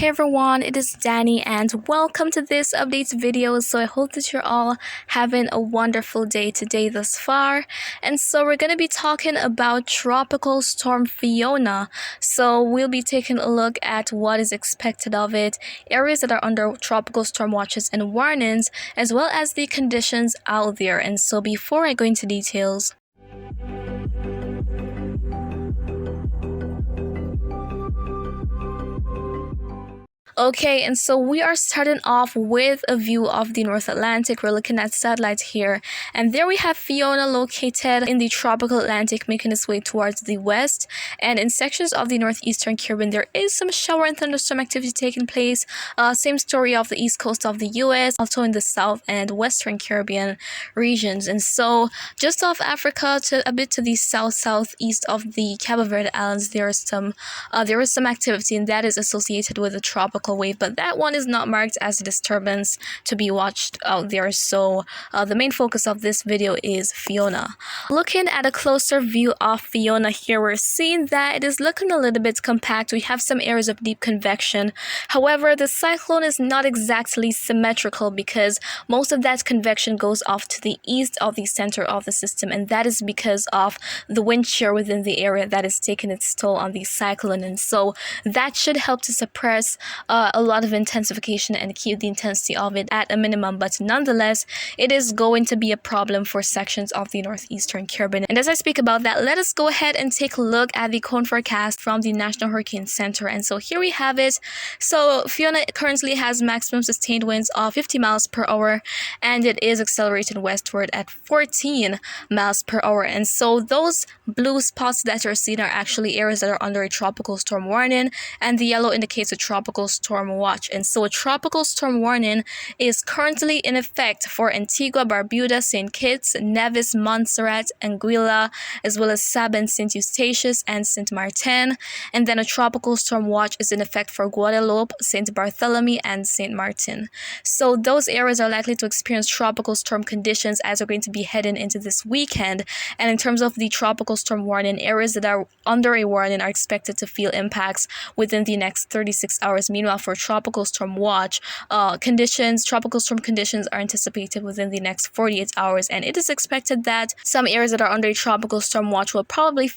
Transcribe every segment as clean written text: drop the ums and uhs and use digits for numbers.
Hey everyone, it is Dani'i and welcome to this update video. So I hope that you're all having a wonderful day today thus far. And so we're going to be talking about Tropical Storm Fiona. So we'll be taking a look at what is expected of it, areas that are under tropical storm watches and warnings, as well as the conditions out there. And so before I go into details, okay, and so we are starting off with a view of the North Atlantic. We're looking at satellite here, and there we have Fiona located in the tropical Atlantic, making its way towards the west. And in sections of the northeastern Caribbean, there is some shower and thunderstorm activity taking place. Same story of the east coast of the US, also in the south and western Caribbean regions. And so just off Africa to a bit to the southeast of the Cabo Verde Islands, there is some activity, and that is associated with the tropical wave, but that one is not marked as a disturbance to be watched out there. So the main focus of this video is Fiona. Looking at a closer view of Fiona here, we're seeing that it is looking a little bit compact. We have some areas of deep convection. However, the cyclone is not exactly symmetrical because most of that convection goes off to the east of the center of the system, and that is because of the wind shear within the area that is taking its toll on the cyclone. And so that should help to suppress a lot of intensification and keep the intensity of it at a minimum, but nonetheless it is going to be a problem for sections of the northeastern Caribbean. And as I speak about that, let us go ahead and take a look at the cone forecast from the National Hurricane Center. And so here we have it. So Fiona currently has maximum sustained winds of 50 miles per hour, and it is accelerating westward at 14 miles per hour. And so those blue spots that you're seeing are actually areas that are under a tropical storm warning, and the yellow indicates a tropical storm watch. And so a tropical storm warning is currently in effect for Antigua, Barbuda, St. Kitts, Nevis, Montserrat, Anguilla, as well as Saba and St. Eustatius and St. Martin. And then a tropical storm watch is in effect for Guadeloupe, St. Bartholomew, and St. Martin. So those areas are likely to experience tropical storm conditions as we're going to be heading into this weekend. And in terms of the tropical storm warning, areas that are under a warning are expected to feel impacts within the next 36 hours. Meanwhile, for tropical storm watch tropical storm conditions are anticipated within the next 48 hours, and it is expected that some areas that are under a tropical storm watch will probably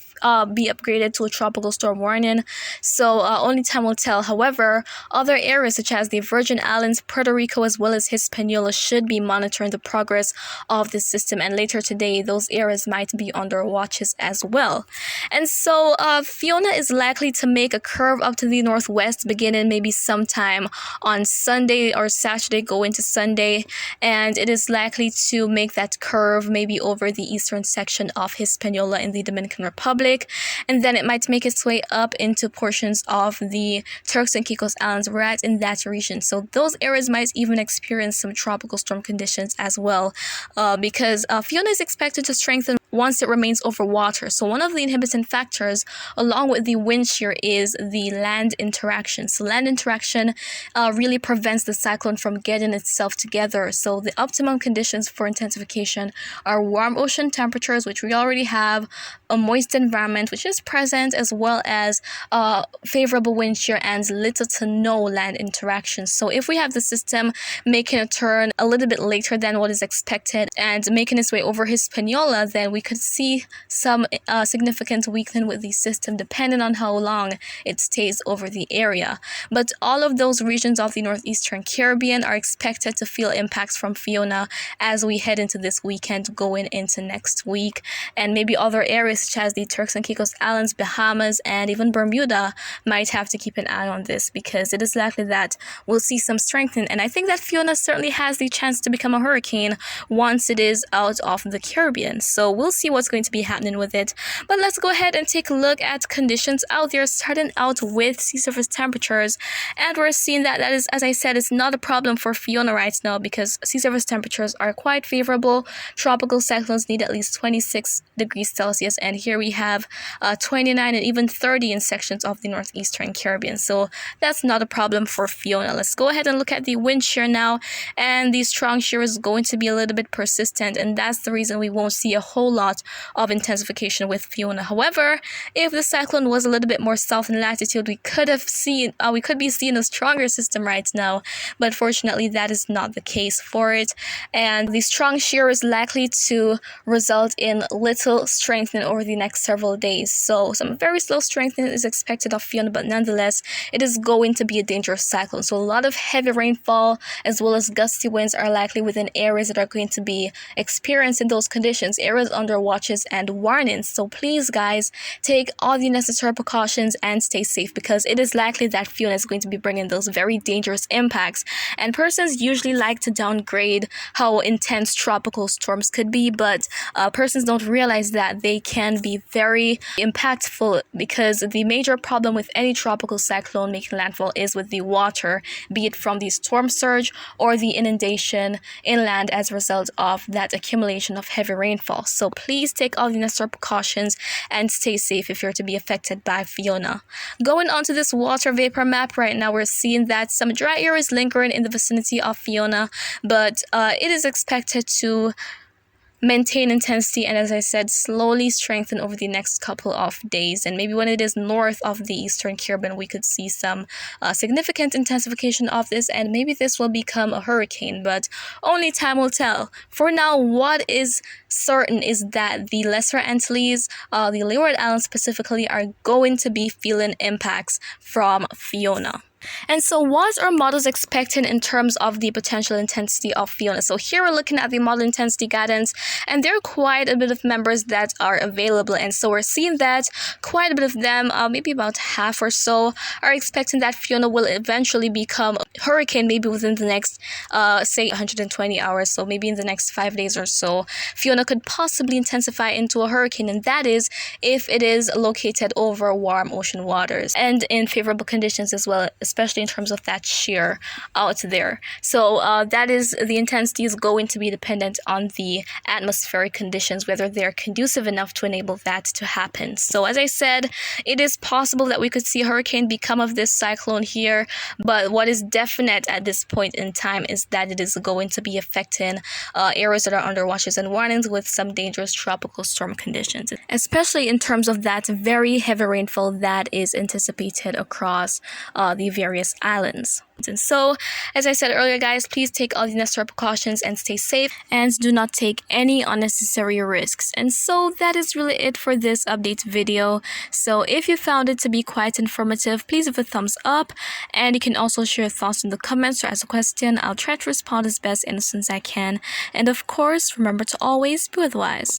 be upgraded to a tropical storm warning. So only time will tell. However, other areas such as the Virgin Islands, Puerto Rico, as well as Hispaniola should be monitoring the progress of this system, and later today those areas might be under watches as well. And so Fiona is likely to make a curve up to the northwest beginning maybe sometime on Sunday or Saturday, go into Sunday, and it is likely to make that curve maybe over the eastern section of Hispaniola in the Dominican Republic, and then it might make its way up into portions of the Turks and Caicos Islands right in that region. So those areas might even experience some tropical storm conditions as well, because Fiona is expected to strengthen once it remains over water. So one of the inhibiting factors along with the wind shear is the land interaction. So land interaction really prevents the cyclone from getting itself together. So the optimum conditions for intensification are warm ocean temperatures, which we already have, a moist environment which is present, as well as favorable wind shear and little to no land interaction. So if we have the system making a turn a little bit later than what is expected and making its way over Hispaniola, then we could see some significant weakening with the system depending on how long it stays over the area. But all of those regions of the northeastern Caribbean are expected to feel impacts from Fiona as we head into this weekend going into next week. And maybe other areas such as the Turks and Caicos Islands, Bahamas, and even Bermuda might have to keep an eye on this, because it is likely that we'll see some strengthening. And I think that Fiona certainly has the chance to become a hurricane once it is out of the Caribbean. So we'll see what's going to be happening with it. But let's go ahead and take a look at conditions out there, starting out with sea surface temperatures. And we're seeing that is, as I said, it's not a problem for Fiona right now because sea surface temperatures are quite favorable. Tropical cyclones need at least 26 degrees Celsius, and here we have 29 and even 30 in sections of the northeastern Caribbean. So that's not a problem for Fiona. Let's go ahead and look at the wind shear now, and the strong shear is going to be a little bit persistent, and that's the reason we won't see a whole lot of intensification with Fiona. However, if the cyclone was a little bit more south in latitude, we could be seeing a stronger system right now, but fortunately that is not the case for it, and the strong shear is likely to result in little strengthening over the next several days. So some very slow strengthening is expected of Fiona, but nonetheless it is going to be a dangerous cyclone. So a lot of heavy rainfall as well as gusty winds are likely within areas that are going to be experiencing those conditions, areas under watches and warnings. So please guys, take all the necessary precautions and stay safe, because it is likely that Fiona is going to be bringing those very dangerous impacts. And persons usually like to downgrade how intense tropical storms could be, but persons don't realize that they can be very impactful, because the major problem with any tropical cyclone making landfall is with the water, be it from the storm surge or the inundation inland as a result of that accumulation of heavy rainfall. So please take all the necessary precautions and stay safe if you're to be affected by Fiona. Going on to this water vapor map right now, we're seeing that some dry air is lingering in the vicinity of Fiona, but it is expected to maintain intensity and, as I said, slowly strengthen over the next couple of days. And maybe when it is north of the Eastern Caribbean, we could see some significant intensification of this, and maybe this will become a hurricane, but only time will tell. For now, what is certain is that the Lesser Antilles, the Leeward Islands specifically, are going to be feeling impacts from Fiona. And so what are models expecting in terms of the potential intensity of Fiona? So here we're looking at the model intensity guidance, and there are quite a bit of members that are available. And so we're seeing that quite a bit of them, maybe about half or so, are expecting that Fiona will eventually become a hurricane, maybe within the next, say, 120 hours. So maybe in the next 5 days or so, Fiona could possibly intensify into a hurricane, and that is if it is located over warm ocean waters and in favorable conditions as well, especially in terms of that shear out there. So that is, the intensity is going to be dependent on the atmospheric conditions, whether they're conducive enough to enable that to happen. So as I said, it is possible that we could see a hurricane become of this cyclone here, but what is definite at this point in time is that it is going to be affecting areas that are under watches and warnings with some dangerous tropical storm conditions, especially in terms of that very heavy rainfall that is anticipated across the various islands. And so, as I said earlier, guys, please take all the necessary precautions and stay safe, and do not take any unnecessary risks. And so that is really it for this update video. So if you found it to be quite informative, please give a thumbs up, and you can also share your thoughts in the comments or ask a question. I'll try to respond as best and as soon as I can. And of course, remember to always be weather wise.